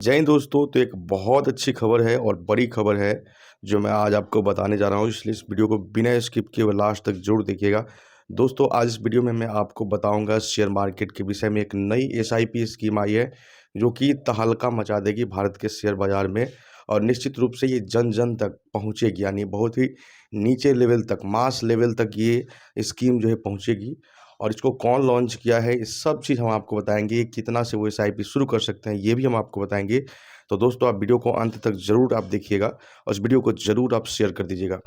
जय हिंद दोस्तों। तो एक बहुत अच्छी खबर है और बड़ी खबर है जो मैं आज आपको बताने जा रहा हूँ, इसलिए इस वीडियो को बिना स्किप किए हुए लास्ट तक जरूर देखिएगा। दोस्तों, आज इस वीडियो में मैं आपको बताऊंगा शेयर मार्केट के विषय में। एक नई एसआईपी स्कीम आई है जो कि तहलका मचा देगी भारत के शेयर बाजार में, और निश्चित रूप से ये जन जन तक पहुँचेगी, यानी बहुत ही नीचे लेवल तक, मास लेवल तक ये स्कीम जो है पहुँचेगी। और इसको कौन लॉन्च किया है, ये सब चीज़ हम आपको बताएंगे। कितना से वो एसआईपी शुरू कर सकते हैं ये भी हम आपको बताएंगे। तो दोस्तों, आप वीडियो को अंत तक ज़रूर आप देखिएगा और इस वीडियो को ज़रूर आप शेयर कर दीजिएगा।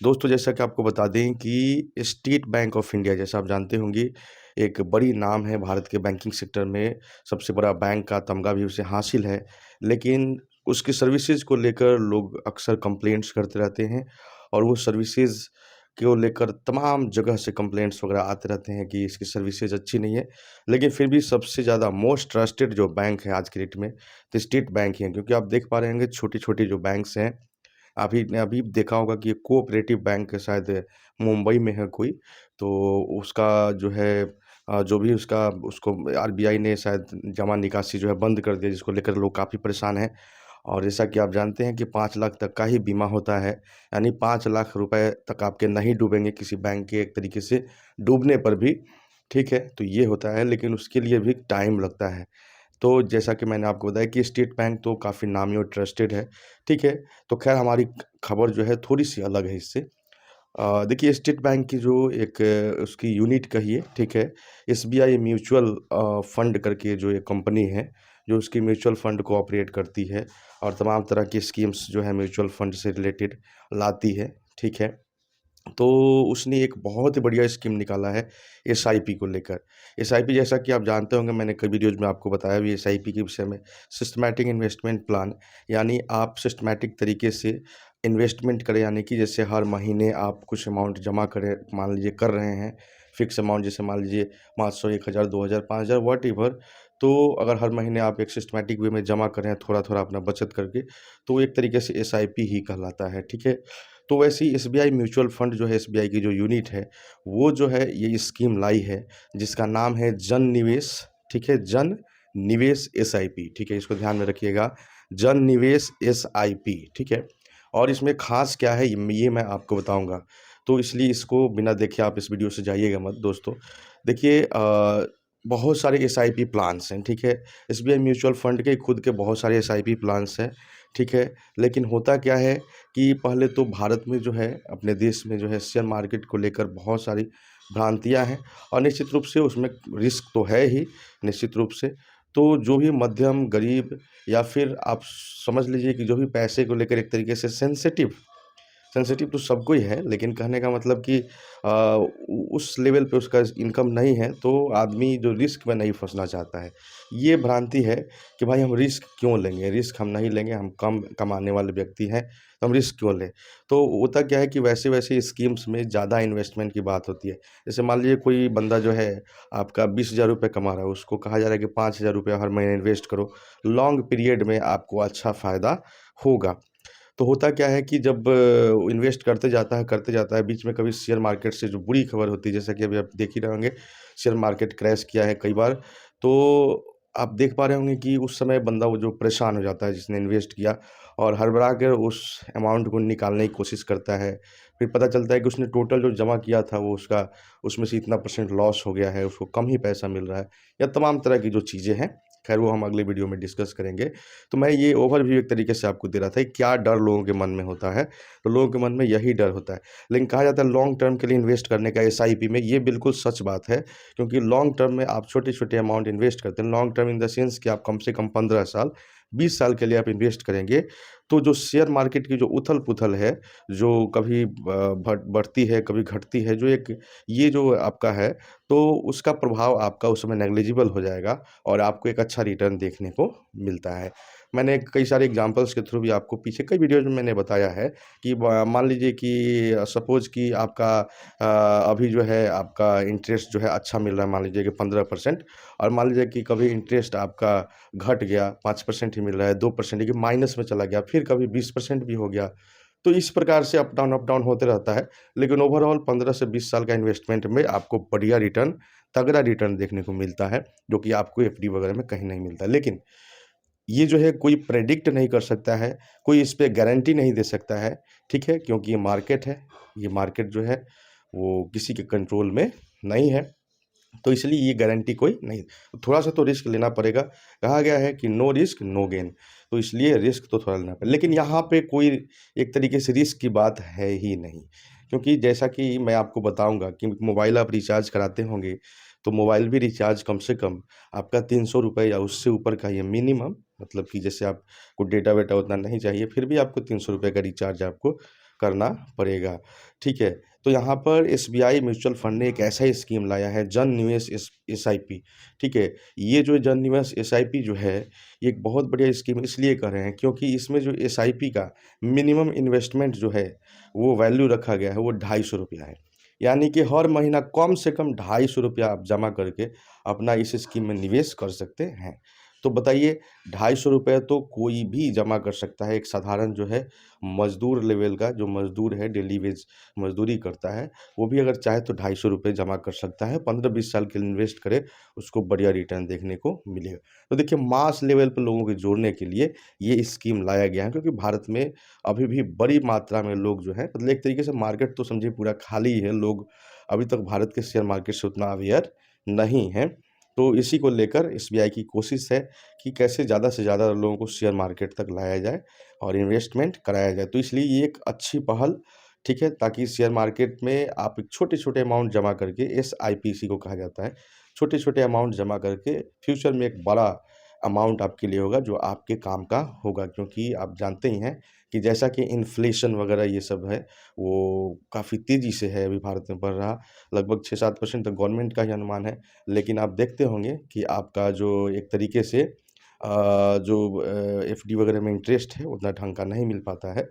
दोस्तों, जैसा कि आपको बता दें कि स्टेट बैंक ऑफ इंडिया, जैसा आप जानते होंगे, एक बड़ी नाम है भारत के बैंकिंग सेक्टर में। सबसे बड़ा बैंक का तमगा भी उसे हासिल है, लेकिन उसकी सर्विसेज को लेकर लोग अक्सर कंप्लेंट्स करते रहते हैं, और वो सर्विसेज को लेकर तमाम जगह से कंप्लेंट्स वगैरह आते रहते हैं कि इसकी सर्विसेज अच्छी नहीं है। लेकिन फिर भी सबसे ज़्यादा मोस्ट ट्रस्टेड जो बैंक है आज की डेट में, तो स्टेट बैंक ही है। क्योंकि आप देख पा रहे होंगे छोटी-छोटी जो बैंक्स हैं, अभी ने अभी देखा होगा कि कोऑपरेटिव बैंक शायद मुंबई में है कोई, तो उसका जो है जो भी उसको आरबीआई ने शायद जमा निकासी जो है बंद कर दिया, जिसको लेकर लोग काफ़ी परेशान हैं। और जैसा कि आप जानते हैं कि 5 लाख तक का ही बीमा होता है, यानी 5 लाख रुपए तक आपके नहीं डूबेंगे किसी बैंक के एक तरीके से डूबने पर भी, ठीक है? तो ये होता है, लेकिन उसके लिए भी टाइम लगता है। तो जैसा कि मैंने आपको बताया कि स्टेट बैंक तो काफ़ी नामी और ट्रस्टेड है, ठीक है? तो ख़ैर हमारी खबर जो है थोड़ी-सी अलग है इससे। देखिए, स्टेट बैंक की जो एक उसकी यूनिट कहिए, ठीक है? एसबीआई म्यूचुअल फंड करके जो एक कंपनी है, जो उसकी म्यूचुअल फंड को ऑपरेट करती है और तमाम तरह की स्कीम्स जो है म्यूचुअल फंड से रिलेटेड लाती है, ठीक है? तो उसने एक बहुत ही बढ़िया स्कीम निकाला है एसआईपी को लेकर। एसआईपी, जैसा कि आप जानते होंगे, मैंने कई वीडियोज़ में आपको बताया भी एसआईपी के विषय में। सिस्टमैटिक इन्वेस्टमेंट प्लान, यानी आप सिस्टमैटिक तरीके से इन्वेस्टमेंट करें, यानी कि जैसे हर महीने आप कुछ अमाउंट जमा करें, मान लीजिए कर रहे हैं, फिक्स अमाउंट, जैसे मान लीजिए 500, 1000, 2000, 5000 व्हाटएवर। तो अगर हर महीने आप एक सिस्टमैटिक वे में जमा करें थोड़ा-थोड़ा अपना बचत करके, तो वो एक तरीके से एसआईपी ही कहलाता है, ठीक है? तो वैसे ही एसबीआई म्यूचुअल फंड जो है, एसबीआई की जो यूनिट है, वो जो है ये स्कीम लाई है जिसका नाम है जन निवेश, ठीक है? जन निवेश एसआईपी, ठीक है? इसको ध्यान में रखिएगा, जन निवेश एसआईपी, ठीक है? और इसमें ख़ास क्या है ये मैं आपको बताऊँगा, तो इसलिए इसको बिना देखे आप इस वीडियो से जाइएगा मत दोस्तों। देखिए, बहुत सारे एसआईपी प्लान्स हैं, ठीक है? एसबीआई म्यूचुअल फंड के खुद के बहुत सारे एसआईपी प्लान्स हैं, ठीक है? लेकिन होता क्या है कि पहले तो भारत में जो है, अपने देश में जो है, शेयर मार्केट को लेकर बहुत सारी भ्रांतियाँ हैं, और निश्चित रूप से उसमें रिस्क तो है ही, निश्चित रूप से। तो जो भी मध्यम, गरीब, या फिर आप समझ लीजिए कि जो भी पैसे को लेकर एक तरीके से सेंसिटिव, सेंसिटिव तो सबको ही है, लेकिन कहने का मतलब कि उस लेवल पे उसका इनकम नहीं है, तो आदमी जो रिस्क में नहीं फँसना चाहता है। ये भ्रांति है कि भाई हम रिस्क क्यों लेंगे? रिस्क हम नहीं लेंगे, हम कम कमाने वाले व्यक्ति हैं, तो हम रिस्क क्यों लें? तो होता क्या है कि वैसे-वैसे स्कीम्स में ज़्यादा इन्वेस्टमेंट की बात होती है। जैसे मान लीजिए कोई बंदा जो है आपका ₹20,000 कमा रहा है, उसको कहा जा रहा है कि ₹5,000 हर महीने इन्वेस्ट करो, लॉन्ग पीरियड में आपको अच्छा फ़ायदा होगा। तो होता क्या है कि जब इन्वेस्ट करते जाता है, बीच में कभी शेयर मार्केट से जो बुरी खबर होती है, जैसा कि अभी आप देख ही रहे होंगे, शेयर मार्केट क्रैश किया है कई बार। तो आप देख पा रहे होंगे कि उस समय बंदा वो जो परेशान हो जाता है जिसने इन्वेस्ट किया, और हड़बड़ा कर उस अमाउंट को निकालने की कोशिश करता है। फिर पता चलता है कि उसने टोटल जो जमा किया था वो उसका उसमें से इतना परसेंट लॉस हो गया है, उसको कम ही पैसा मिल रहा है, या तमाम तरह की जो चीज़ें हैं, खैर वो हम अगले वीडियो में डिस्कस करेंगे। तो मैं ये ओवरव्यू एक तरीके से आपको दे रहा था कि क्या डर लोगों के मन में होता है, तो लोगों के मन में यही डर होता है। लेकिन कहा जाता है लॉन्ग टर्म के लिए इन्वेस्ट करने का एसआईपी में, ये बिल्कुल सच बात है, क्योंकि लॉन्ग टर्म में आप छोटे-छोटे अमाउंट इन्वेस्ट करते हैं। Long term in the sense कि आप कम से कम 15 साल, 20 साल के लिए आप इन्वेस्ट करेंगे, तो जो शेयर मार्केट की जो उथल-पुथल है, जो कभी बढ़ती है, कभी घटती है, जो एक ये जो आपका है, तो उसका प्रभाव आपका उस समय नेग्लिजिबल हो जाएगा, और आपको एक अच्छा रिटर्न देखने को मिलता है। मैंने कई सारे एग्ज़ाम्पल्स के थ्रू भी आपको पीछे कई वीडियोज़ में मैंने बताया है कि ब मान लीजिए कि सपोज़ कि आपका अभी जो है आपका इंटरेस्ट जो है अच्छा मिल रहा है, मान लीजिए कि 15%, और मान लीजिए कि कभी इंटरेस्ट आपका घट गया, 5% ही मिल रहा है, 2% कि माइनस में चला गया, फिर कभी 20% भी हो गया। तो इस प्रकार से अप डाउन होते रहता है। लेकिन ओवरऑल 15 से 20 साल का इन्वेस्टमेंट में आपको बढ़िया रिटर्न, तगड़ा रिटर्न देखने को मिलता है, जो कि आपको एफडी वगैरह में कहीं नहीं मिलता। लेकिन ये जो है कोई प्रेडिक्ट नहीं कर सकता है, कोई इस पे गारंटी नहीं दे सकता है, ठीक है? क्योंकि ये मार्केट है, ये मार्केट जो है वो किसी के कंट्रोल में नहीं है। तो इसलिए ये गारंटी कोई नहीं, थोड़ा-सा तो रिस्क लेना पड़ेगा। कहा गया है कि नो रिस्क नो गेन, तो इसलिए रिस्क तो थोड़ा लेना पड़ेगा। लेकिन यहाँ पे कोई एक तरीके से रिस्क की बात है ही नहीं, क्योंकि जैसा कि मैं आपको बताऊँगा कि मोबाइल आप रिचार्ज कराते होंगे, तो मोबाइल भी रिचार्ज कम से कम आपका ₹300 या उससे ऊपर का ही मिनिमम, मतलब कि जैसे आपको डेटा-वेटा उतना नहीं चाहिए, फिर भी आपको ₹300 का रिचार्ज आपको करना पड़ेगा, ठीक है? तो यहाँ पर एसबीआई म्यूचुअल फंड ने एक ऐसा ही स्कीम लाया है, जन निवेश एसआईपी, ठीक है? ये जो जन निवेश एसआईपी जो है, ये एक बहुत बढ़िया स्कीम इसलिए कर रहे हैं क्योंकि इसमें जो एसआईपी का मिनिमम इन्वेस्टमेंट जो है, वो वैल्यू रखा गया है, वो ₹250 है। यानी कि हर महीना कम से कम ₹250 आप जमा करके अपना इस स्कीम में निवेश कर सकते हैं। तो बताइए, ₹250 तो कोई भी जमा कर सकता है, एक साधारण जो है मज़दूर लेवल का जो मज़दूर है, डेली वेज मज़दूरी करता है, वो भी अगर चाहे तो ₹250 जमा कर सकता है। 15-20 साल के लिए इन्वेस्ट करे, उसको बढ़िया रिटर्न देखने को मिलेगा। तो देखिए, मास लेवल पे लोगों को जोड़ने के लिए ये स्कीम लाया गया है, क्योंकि भारत में अभी भी बड़ी मात्रा में लोग जो हैं, मतलब एक तरीके से मार्केट तो समझिए पूरा खाली ही है, लोग अभी तक भारत के शेयर मार्केट से उतना अवेयर नहीं हैं। तो इसी को लेकर एसबीआई की कोशिश है कि कैसे ज़्यादा से ज़्यादा लोगों को शेयर मार्केट तक लाया जाए और इन्वेस्टमेंट कराया जाए। तो इसलिए ये एक अच्छी पहल, ठीक है? ताकि शेयर मार्केट में आप छोटे-छोटे अमाउंट जमा करके, एसआईपी इसी को कहा जाता है, छोटे-छोटे अमाउंट जमा करके फ्यूचर में एक बड़ा अमाउंट आपके लिए होगा, जो आपके काम का होगा। क्योंकि आप जानते ही हैं कि जैसा कि इन्फ्लेशन वगैरह ये सब है, वो काफ़ी तेज़ी से है अभी भारत में बढ़ रहा, लगभग 6-7% तक गवर्नमेंट का ही अनुमान है। लेकिन आप देखते होंगे कि आपका जो एक तरीके से एफडी वगैरह में इंटरेस्ट है, उतना ढंग का नहीं मिल पाता है।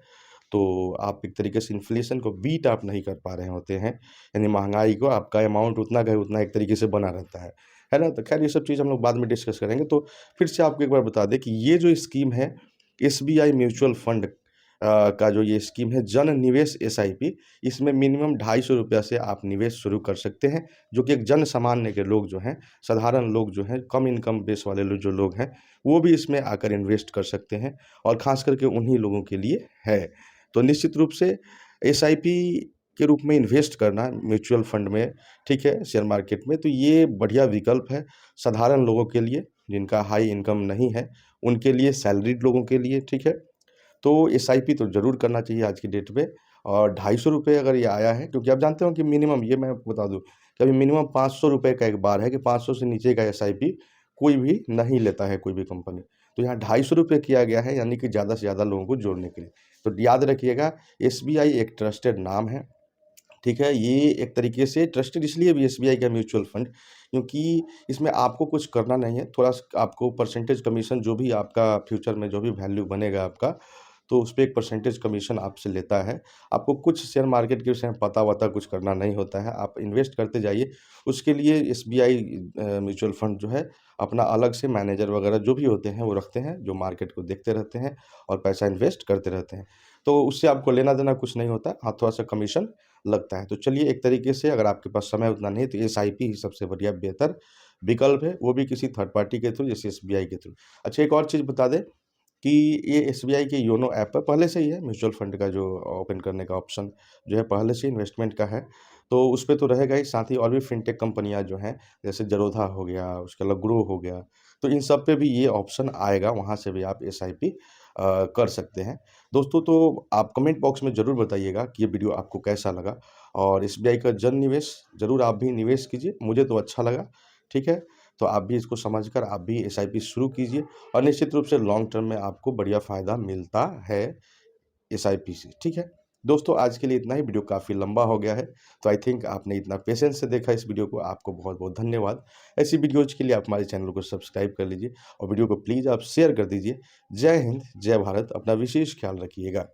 तो आप एक तरीके से इन्फ्लेशन को बीट आप नहीं कर पा रहे होते हैं। यानी महँगाई को आपका अमाउंट उतना का उतना एक तरीके से बना रहता है ना? तो ख़ैर ये सब चीज़ हम लोग बाद में डिस्कस करेंगे। तो फिर से आपको एक बार बता दें कि ये जो स्कीम है, एसबीआई म्यूचुअल फंड का जो ये स्कीम है, जन निवेश एसआईपी, इसमें मिनिमम ₹250 से आप निवेश शुरू कर सकते हैं, जो कि एक जन सामान्य के लोग जो हैं, साधारण लोग जो हैं, कम इनकम बेस वाले जो लोग हैं, वो भी इसमें आकर इन्वेस्ट कर सकते हैं, और ख़ास करके उन्हीं लोगों के लिए है। तो निश्चित रूप से एसआईपी के रूप में इन्वेस्ट करना म्यूचुअल फंड में, ठीक है, शेयर मार्केट में, तो ये बढ़िया विकल्प है साधारण लोगों के लिए, जिनका हाई इनकम नहीं है, उनके लिए, सैलरीड लोगों के लिए, ठीक है। तो एसआईपी तो ज़रूर करना चाहिए आज की डेट में। और ₹250 अगर ये आया है, क्योंकि आप जानते हो कि मिनिमम, ये मैं आपको बता दूँ कि अभी मिनिमम ₹500 का एक बार है, कि 500 से नीचे का एसआईपी कोई भी नहीं लेता है, कोई भी कंपनी। तो यहाँ ₹250 किया गया है, यानी कि ज़्यादा से ज़्यादा लोगों को जोड़ने के लिए। तो याद रखिएगा, एसबीआई एक ट्रस्टेड नाम है, ठीक है? ये एक तरीके से ट्रस्टेड इसलिए भी एसबीआई का म्यूचुअल फंड, क्योंकि इसमें आपको कुछ करना नहीं है, थोड़ा-सा आपको परसेंटेज कमीशन, जो भी आपका फ्यूचर में जो भी वैल्यू बनेगा आपका, तो उसपे एक परसेंटेज कमीशन आपसे लेता है। आपको कुछ शेयर मार्केट के विषय में पता-वता कुछ करना नहीं होता है, आप इन्वेस्ट करते जाइए। उसके लिए एसबीआई म्यूचुअल फंड जो है, अपना अलग से मैनेजर वगैरह जो भी होते हैं, वो रखते हैं, जो मार्केट को देखते रहते हैं और पैसा इन्वेस्ट करते रहते हैं। तो उससे आपको लेना-देना कुछ नहीं होता, हाँ, थोड़ा-सा कमीशन लगता है। तो चलिए, एक तरीके से अगर आपके पास समय उतना नहीं है, तो एसआईपी ही सबसे बढ़िया बेहतर विकल्प है, वो भी किसी थर्ड पार्टी के थ्रू, जैसे एसबीआई के थ्रू। अच्छा, एक और चीज़ बता दें कि ये एसबीआई के योनो ऐप पर पहले से ही है, म्यूचुअल फंड का जो ओपन करने का ऑप्शन जो है, पहले से इन्वेस्टमेंट का है। तो उसपे तो रहेगा ही, साथ ही और भी फिनटेक कंपनियाँ जो हैं, जैसे ज़ेरोधा हो गया, उसके अलावा ग्रो हो गया, तो इन सब पे भी ये ऑप्शन आएगा, वहाँ से भी आप एसआईपी कर सकते हैं। दोस्तों, तो आप कमेंट बॉक्स में ज़रूर बताइएगा कि ये वीडियो आपको कैसा लगा, और एसबीआई का जन निवेश ज़रूर आप भी निवेश कीजिए, मुझे तो अच्छा लगा, ठीक है? तो आप भी इसको समझकर आप भी एसआईपी शुरू कीजिए, और निश्चित रूप से लॉन्ग टर्म में आपको बढ़िया फ़ायदा मिलता है एसआईपी से, ठीक है? दोस्तों, आज के लिए इतना ही, वीडियो काफ़ी लंबा हो गया है, तो आई थिंक आपने इतना पेशेंस से देखा इस वीडियो को, आपको बहुत-बहुत धन्यवाद। ऐसी वीडियोज़ के लिए आप हमारे चैनल को सब्सक्राइब कर लीजिए, और वीडियो को प्लीज़ आप शेयर कर दीजिए। जय हिंद, जय भारत, अपना विशेष ख्याल रखिएगा।